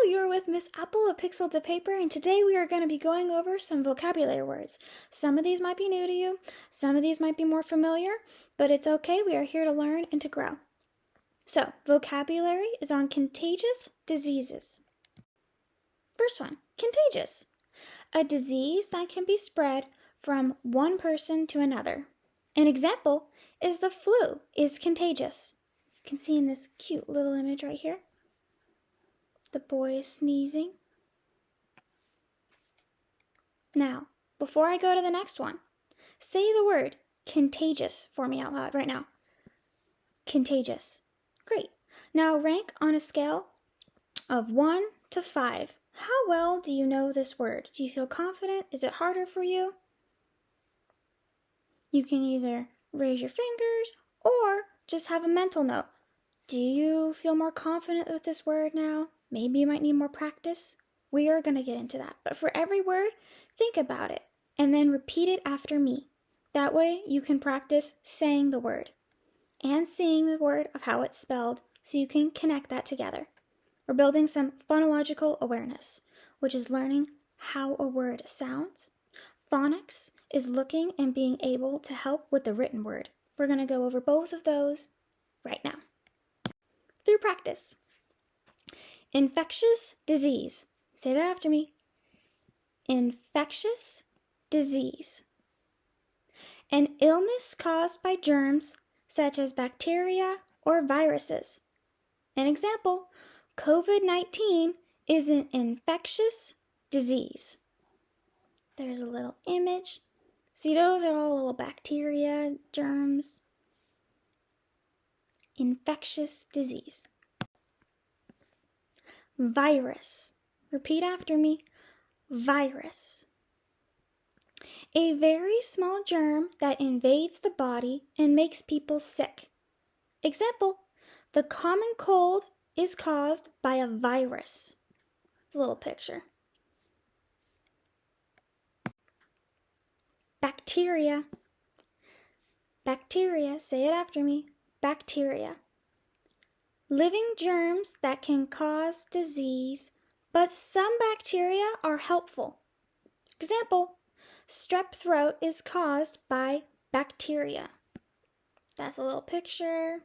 you're with Miss Apple of Pixel to Paper, and today we are going to be going over some vocabulary words. Some of these might be new to you, some of these might be more familiar, but it's okay, we are here to learn and to grow. So, vocabulary is on contagious diseases. First one, contagious. A disease that can be spread from one person to another. An example is the flu is contagious. You can see in this cute little image right here. The boy is sneezing. Now, before I go to the next one, say the word contagious for me out loud right now. Contagious. Great. Now rank on a scale of 1 to 5. How well do you know this word? Do you feel confident? Is it harder for you? You can either raise your fingers or just have a mental note. Do you feel more confident with this word now? Maybe you might need more practice. We are going to get into that. But for every word, think about it and then repeat it after me. That way you can practice saying the word and seeing the word of how it's spelled so you can connect that together. We're building some phonological awareness, which is learning how a word sounds. Phonics is looking and being able to help with the written word. We're going to go over both of those right now. Through practice. Infectious disease. Say that after me. Infectious disease. An illness caused by germs such as bacteria or viruses. An example, COVID-19 is an infectious disease. There's a little image. See, those are all little bacteria, germs. Infectious disease. Virus. Repeat after me. Virus. A very small germ that invades the body and makes people sick. Example, the common cold is caused by a virus. It's a little picture. Bacteria. Bacteria, say it after me. Bacteria. Living germs that can cause disease, but some bacteria are helpful. Example, strep throat is caused by bacteria. That's a little picture.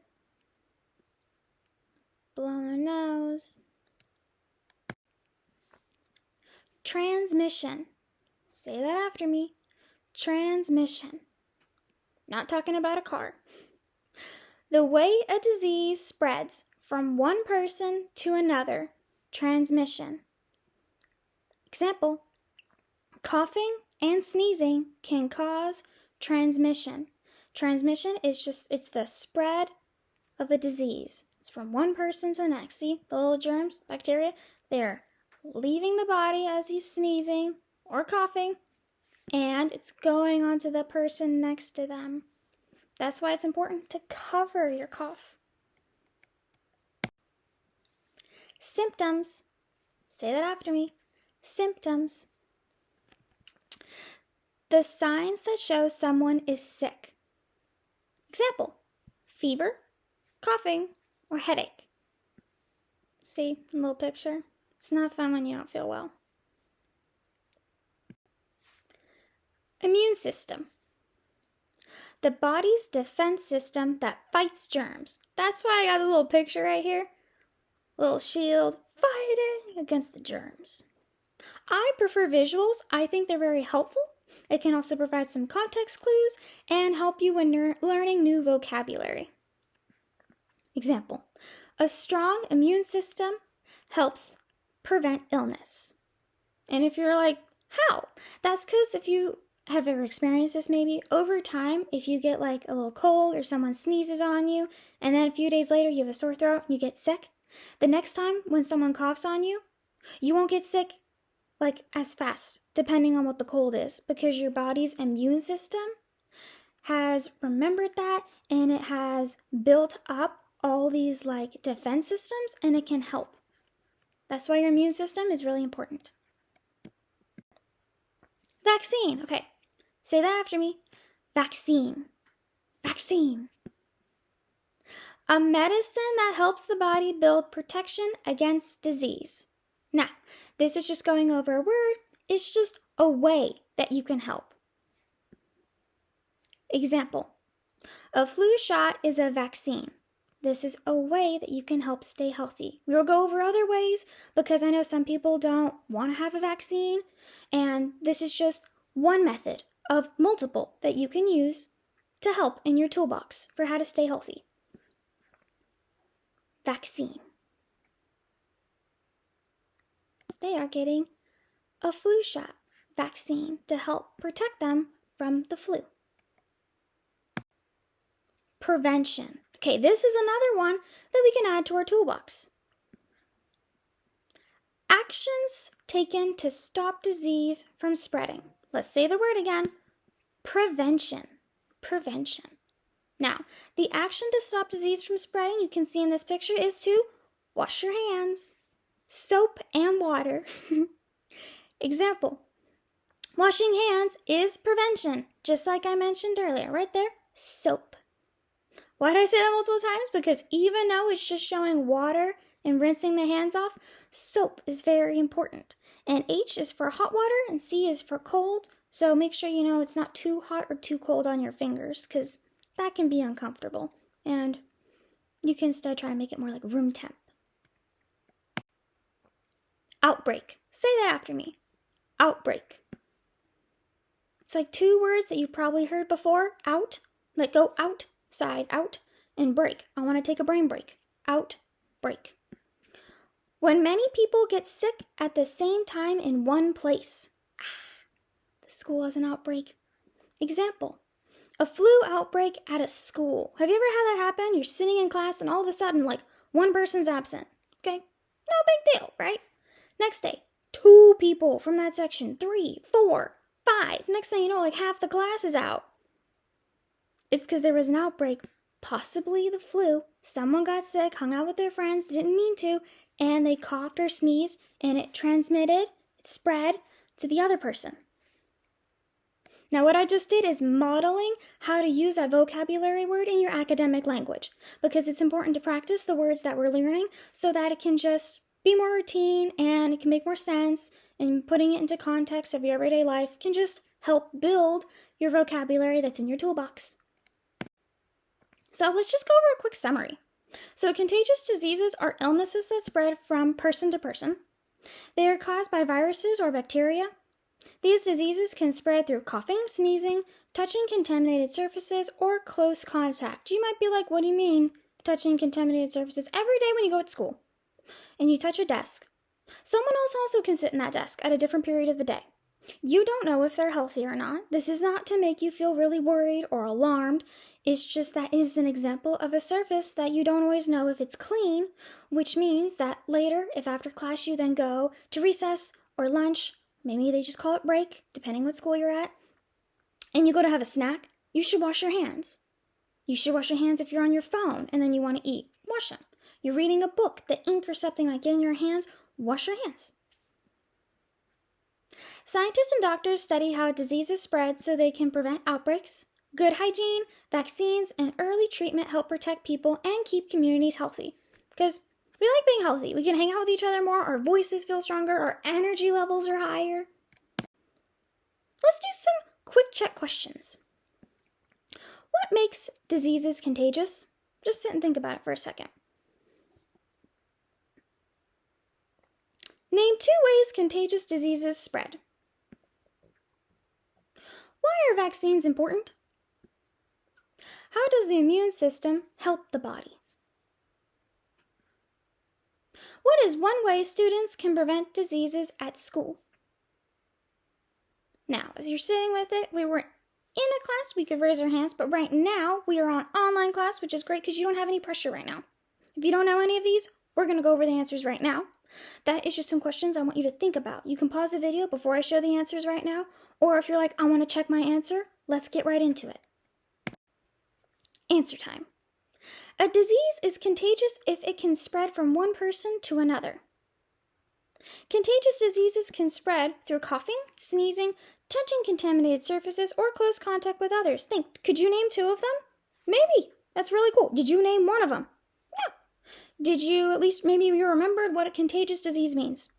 Blow my nose. Transmission. Say that after me. Transmission. Not talking about a car. The way a disease spreads from one person to another. Transmission. Example, coughing and sneezing can cause transmission. Transmission is it's the spread of a disease. It's from one person to the next. See, the little germs, bacteria, they're leaving the body as he's sneezing or coughing, and it's going on to the person next to them. That's why it's important to cover your cough. Symptoms. Say that after me. Symptoms. The signs that show someone is sick. Example, fever, coughing, or headache. See, a little picture. It's not fun when you don't feel well. Immune system. The body's defense system that fights germs. That's why I got a little picture right here. Little shield fighting against the germs. I prefer visuals. I think they're very helpful. It can also provide some context clues and help you when you're learning new vocabulary. Example, a strong immune system helps prevent illness. And if you're like, how? That's because if you have ever experienced this maybe, over time, if you get like a little cold or someone sneezes on you, and then a few days later you have a sore throat and you get sick, the next time when someone coughs on you, you won't get sick like as fast, depending on what the cold is, because your body's immune system has remembered that and it has built up all these like defense systems and it can help. That's why your immune system is really important. Vaccine. Okay, say that after me. Vaccine. Vaccine. A medicine that helps the body build protection against disease. Now, this is just going over a word. It's just a way that you can help. Example, a flu shot is a vaccine. This is a way that you can help stay healthy. We will go over other ways because I know some people don't want to have a vaccine, and this is just one method of multiple that you can use to help in your toolbox for how to stay healthy. Vaccine. They are getting a flu shot vaccine to help protect them from the flu. Prevention. Okay, this is another one that we can add to our toolbox. Actions taken to stop disease from spreading. Let's say the word again. Prevention. Prevention. Now, the action to stop disease from spreading, you can see in this picture, is to wash your hands. Soap and water. Example. Washing hands is prevention, just like I mentioned earlier. Right there, soap. Why did I say that multiple times? Because even though it's just showing water and rinsing the hands off, soap is very important. And H is for hot water and C is for cold. So make sure you know it's not too hot or too cold on your fingers because that can be uncomfortable. And you can instead try to make it more like room temp. Outbreak. Say that after me. Outbreak. It's like two words that you probably heard before. Out, like go out. Side, out, and break. I want to take a brain break. Out, break. When many people get sick at the same time in one place. The school has an outbreak. Example, a flu outbreak at a school. Have you ever had that happen? You're sitting in class and all of a sudden, like, one person's absent. Okay? No big deal, right? Next day, 2 people from that section. 3, 4, 5. Next thing you know, like half the class is out. It's because there was an outbreak, possibly the flu. Someone got sick, hung out with their friends, didn't mean to, and they coughed or sneezed, and it transmitted, it spread to the other person. Now, what I just did is modeling how to use that vocabulary word in your academic language, because it's important to practice the words that we're learning so that it can just be more routine and it can make more sense, and putting it into context of your everyday life can just help build your vocabulary that's in your toolbox. So let's just go over a quick summary. So contagious diseases are illnesses that spread from person to person. They are caused by viruses or bacteria. These diseases can spread through coughing, sneezing, touching contaminated surfaces, or close contact. You might be like, what do you mean, touching contaminated surfaces? Every day when you go to school and you touch a desk, someone else also can sit in that desk at a different period of the day. You don't know if they're healthy or not. This is not to make you feel really worried or alarmed. It's just that is an example of a surface that you don't always know if it's clean, which means that later, if after class you then go to recess or lunch, maybe they just call it break, depending what school you're at, and you go to have a snack, you should wash your hands. You should wash your hands if you're on your phone and then you want to eat. Wash them. You're reading a book, the ink or something might get in your hands, wash your hands. Scientists and doctors study how diseases spread so they can prevent outbreaks. Good hygiene, vaccines, and early treatment help protect people and keep communities healthy. Because we like being healthy. We can hang out with each other more, our voices feel stronger, our energy levels are higher. Let's do some quick check questions. What makes diseases contagious? Just sit and think about it for a second. Name 2 ways contagious diseases spread. Why are vaccines important? How does the immune system help the body? What is one way students can prevent diseases at school? Now, as you're sitting with it, we were in a class, we could raise our hands, but right now we are on online class, which is great because you don't have any pressure right now. If you don't know any of these, we're going to go over the answers right now. That is just some questions I want you to think about. You can pause the video before I show the answers right now, or if you're like, I want to check my answer, let's get right into it. Answer time. A disease is contagious if it can spread from one person to another. Contagious diseases can spread through coughing, sneezing, touching contaminated surfaces, or close contact with others. Think, could you name 2 of them? Maybe. That's really cool. Did you name one of them? No. Did you, at least maybe you remembered what a contagious disease means?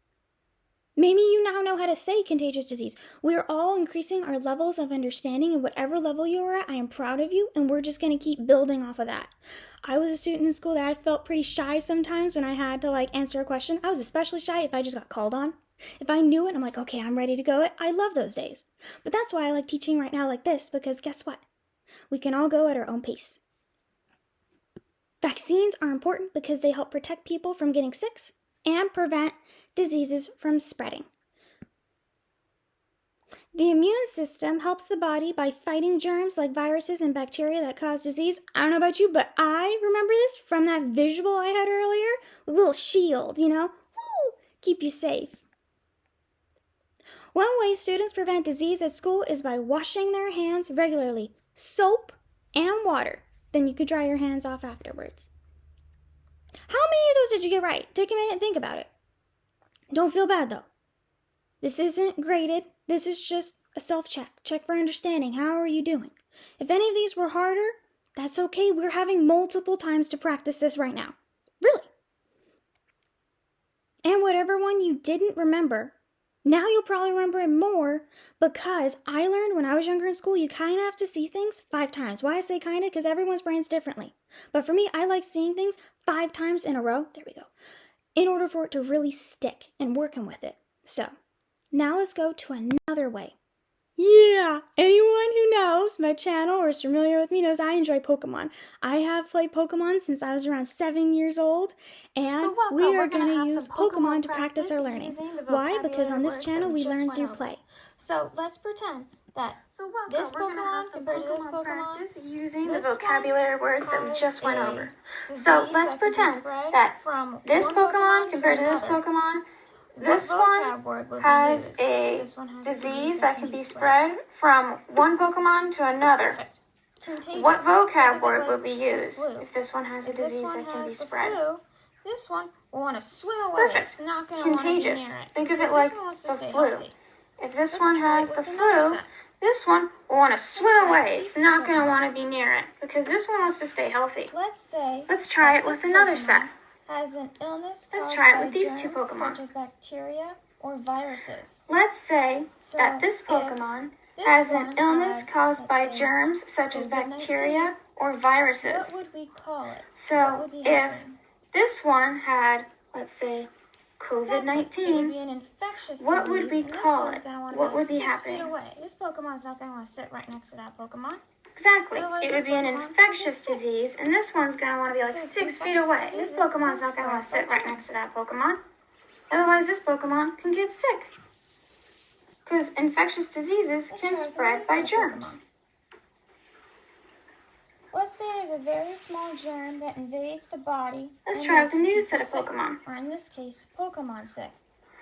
Maybe you now know how to say contagious disease. We are all increasing our levels of understanding, and whatever level you are at, I am proud of you, and we're just going to keep building off of that. I was a student in school that I felt pretty shy sometimes when I had to answer a question. I was especially shy if I just got called on. If I knew it, I'm like, okay, I'm ready to go. I love those days. But that's why I like teaching right now like this, because guess what? We can all go at our own pace. Vaccines are important because they help protect people from getting sick and prevent diseases from spreading. The immune system helps the body by fighting germs like viruses and bacteria that cause disease. I don't know about you, but I remember this from that visual I had earlier. A little shield, Woo! Keep you safe. One way students prevent disease at school is by washing their hands regularly. Soap and water. Then you could dry your hands off afterwards. How many of those did you get right? Take a minute and think about it. Don't feel bad though. This isn't graded. This is just a self-check. Check for understanding. How are you doing? If any of these were harder, that's okay. We're having multiple times to practice this right now. Really. And whatever one you didn't remember, now you'll probably remember it more, because I learned when I was younger in school, you kind of have to see things 5 times. Why I say kind of? Because everyone's brain's differently. But for me, I like seeing things 5 times in a row. There we go. In order for it to really stick and working with it. So, now let's go to another way. Yeah, anyone who knows my channel or is familiar with me knows I enjoy Pokemon. I have played Pokemon since I was around 7 years old, and we are going to use Pokemon to practice our learning. Why? Because on this channel we learn through play. So let's pretend that this Pokemon compared to this Pokemon, using the vocabulary words that we just went over. So let's pretend that this Pokemon compared to this Pokemon, this one has a disease that can be spread from one Pokemon to another. What vocab word would we use if this one has a disease that can be spread? This one will want to swim away. Perfect. It's not going to want to be Contagious. near it. Think of it like the flu. If this one has the flu, this one will want to swim away. It's not going to want to be near it because this one wants to stay healthy. Let's try it with another set. Has an illness Let's caused try it by with these 2 germs Pokemon. such as bacteria or viruses. Let's say So that this if Pokemon this has one an illness had, caused let's by say, germs such as COVID-19, bacteria or viruses. What would we call it? So What would be if happening? this one had, let's say, COVID-19, Exactly. It would be an infectious what disease, would we and this call one's it? gonna want to What be would be 6 happening? feet away. This Pokemon's not going to want to sit right next to that Pokemon. Exactly. Otherwise, It this would be an Pokemon infectious can get sick. disease, and this one's going to want to be like Because 6 feet infectious away. This diseases Pokemon's can not going to want to spread sit by right next to that Pokemon. Otherwise, this Pokemon can get sick. Because infectious diseases Let's can try with spread another by set of germs. Pokemon. Let's say there's a very small germ that invades the body. Let's and try with makes a new people set of sick, Pokemon. or in this case, Pokemon sick.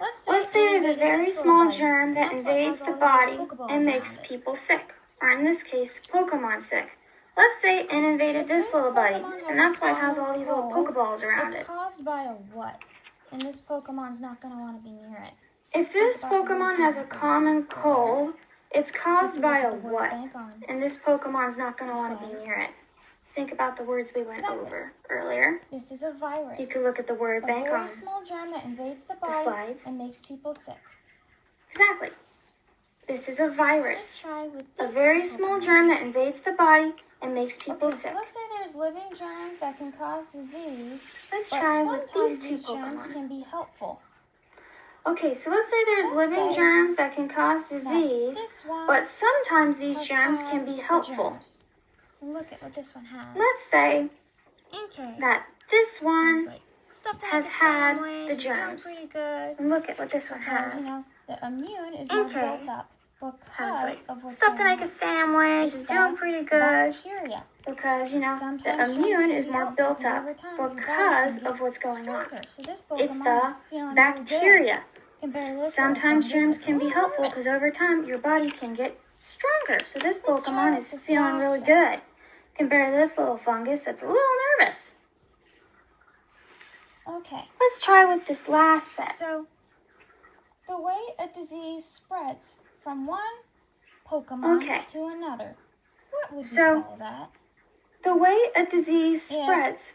Let's Let's say say there's a invaded very this little small body, germ and that that's what invades has the all these body little Pokeballs and makes around it. people sick. Or in this case, Pokemon sick. Let's say it invaded If this little buddy, Pokemon has and that's a why it has common all these little cold, Pokeballs around it's it. caused by a what? And this Pokemon's not going to want to be near it. If this Think about the Pokemon words has we a have common over there. cold, it's caused You can by look a at the word what? bank on And this Pokemon's not going to the want to be slides. near it. Think about the words we went Exactly. over earlier. This is a virus. You can look at the word a bank very on small germ that invades the the body slides. and makes people sick. Exactly. This is a Let's virus. try with A these very 2 small Pokemon. germ that invades the body and makes people Okay, sick. so let's say there's living germs that can cause disease, Let's but try with sometimes these 2 germs Pokemon. can be helpful. Okay, so let's say there's Let's living say germs that can cause Now, disease, this one but sometimes these has germs had can be the helpful. germs. Look at what this one has. Let's say Okay. that this one It's like stuffed in has like a had sandwich. the It's doing germs. pretty good. And look at what this one Because, has. the immune is more Okay. built up Has because like of what's stuffed in going like a on. sandwich. It's It's that doing pretty good bacteria. because the Sometimes germs immune can is be more helpful built because up over time your body because can of get what's going on. stronger. So this It's Pokemon the is feeling really good bacteria. compared to this Sometimes little fungus germs that's can a be little helpful because nervous. over time your body can get stronger. So this Let's try Pokemon with is this feeling last really set. good compared to this little fungus that's a little nervous. Okay, Let's try with this last set. so the way a disease spreads from one Pokemon Okay. to another, what would we So- call that? The way a disease Yeah. spreads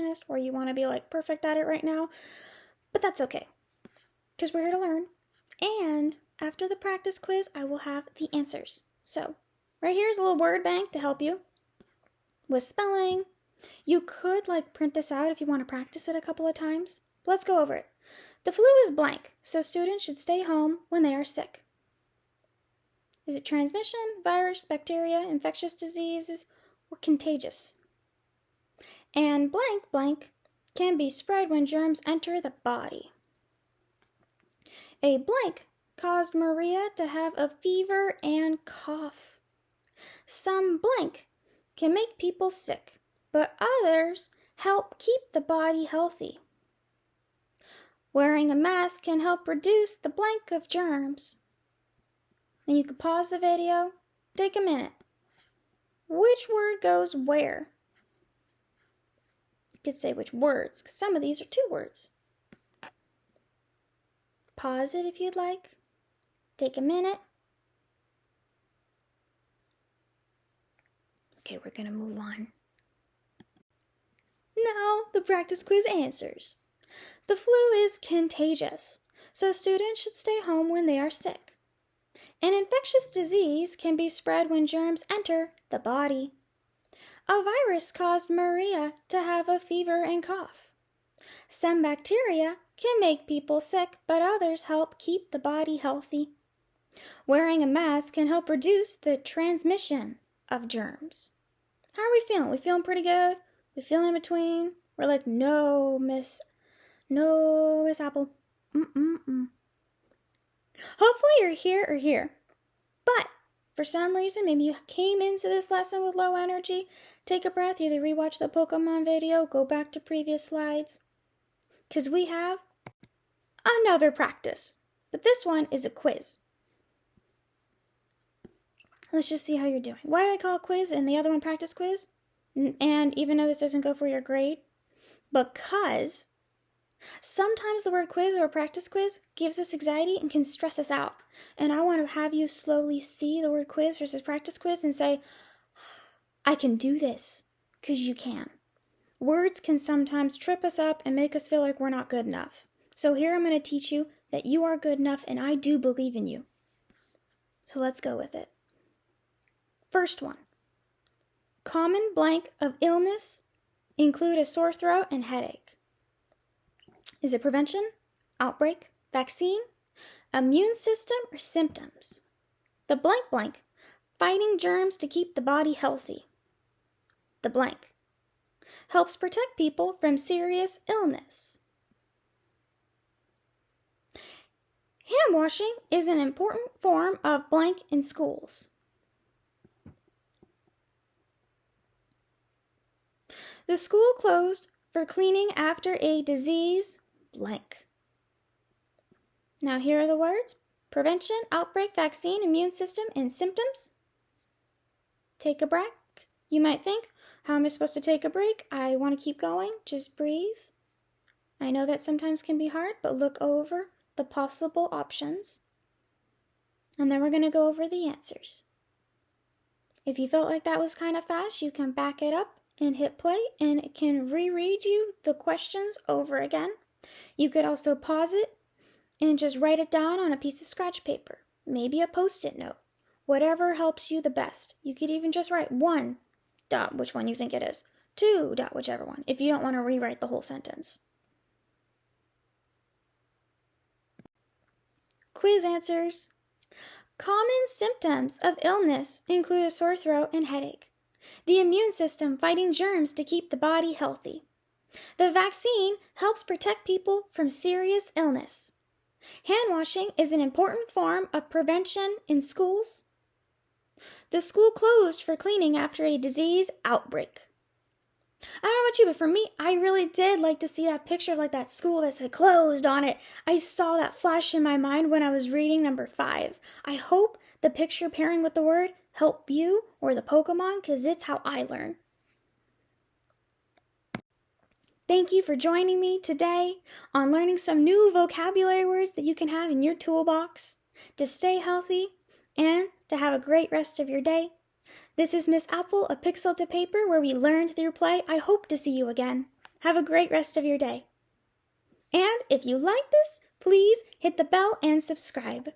perfectionist where you want to be like perfect at it right now, but that's okay because we're here to learn And after the practice quiz, I will have the answers. So right here is a little word bank to help you with spelling. You could print this out if you want to practice it a couple of times. Let's go over it. The flu is blank, so students should stay home when they are sick. Is it transmission, virus, bacteria, infectious diseases, or contagious? And blank blank can be spread when germs enter the body. A blank caused Maria to have a fever and cough. Some blank can make people sick, but others help keep the body healthy. Wearing a mask can help reduce the blank of germs. And you can pause the video, take a minute. Which word goes where? You could say which words, because some of these are 2 words. Pause it if you'd like. Take a minute. Okay, we're going to move on. Now, the practice quiz answers. The flu is contagious, so students should stay home when they are sick. An infectious disease can be spread when germs enter the body. A virus caused Maria to have a fever and cough. Some bacteria can make people sick, but others help keep the body healthy. Wearing a mask can help reduce the transmission of germs. How are we feeling? We feeling pretty good? We feeling in between? We're like, no, Miss Apple. Hopefully you're here or here. But for some reason, maybe you came into this lesson with low energy. Take a breath, either rewatch the Pokemon video, go back to previous slides. Because we have another practice. But this one is a quiz. Let's just see how you're doing. Why did I call it quiz and the other one practice quiz? And even though this doesn't go for your grade, because sometimes the word quiz or practice quiz gives us anxiety and can stress us out. And I want to have you slowly see the word quiz versus practice quiz and say, I can do this, because you can. Words can sometimes trip us up and make us feel like we're not good enough. So here I'm going to teach you that you are good enough and I do believe in you. So let's go with it. First one. Common blank of illness include a sore throat and headache. Is it prevention, outbreak, vaccine, immune system, or symptoms? The blank blank, fighting germs to keep the body healthy. The blank helps protect people from serious illness. Hand washing is an important form of blank in schools. The school closed for cleaning after a disease blank. Now here are the words: prevention, outbreak, vaccine, immune system, and symptoms. Take a break. You might think, how am I supposed to take a break? I want to keep going. Just breathe. I know that sometimes can be hard, but look over the possible options. And then we're going to go over the answers. If you felt like that was kind of fast, you can back it up and hit play, and it can reread you the questions over again. You could also pause it and just write it down on a piece of scratch paper, maybe a post-it note, whatever helps you the best. You could even just write 1 dot, which one you think it is, 2 dot, whichever one, if you don't want to rewrite the whole sentence. Quiz answers. Common symptoms of illness include a sore throat and headache. The immune system fighting germs to keep the body healthy. The vaccine helps protect people from serious illness. Hand washing is an important form of prevention in schools. The school closed for cleaning after a disease outbreak. I don't know about you, but for me, I really did like to see that picture of that school that said closed on it. I saw that flash in my mind when I was reading number 5. I hope the picture pairing with the word help you or the Pokemon, because it's how I learn. Thank you for joining me today on learning some new vocabulary words that you can have in your toolbox to stay healthy and to have a great rest of your day. This is Miss Apple, a Pixel to Paper, where we learn through play. I hope to see you again. Have a great rest of your day. And if you like this, Please hit the bell and subscribe.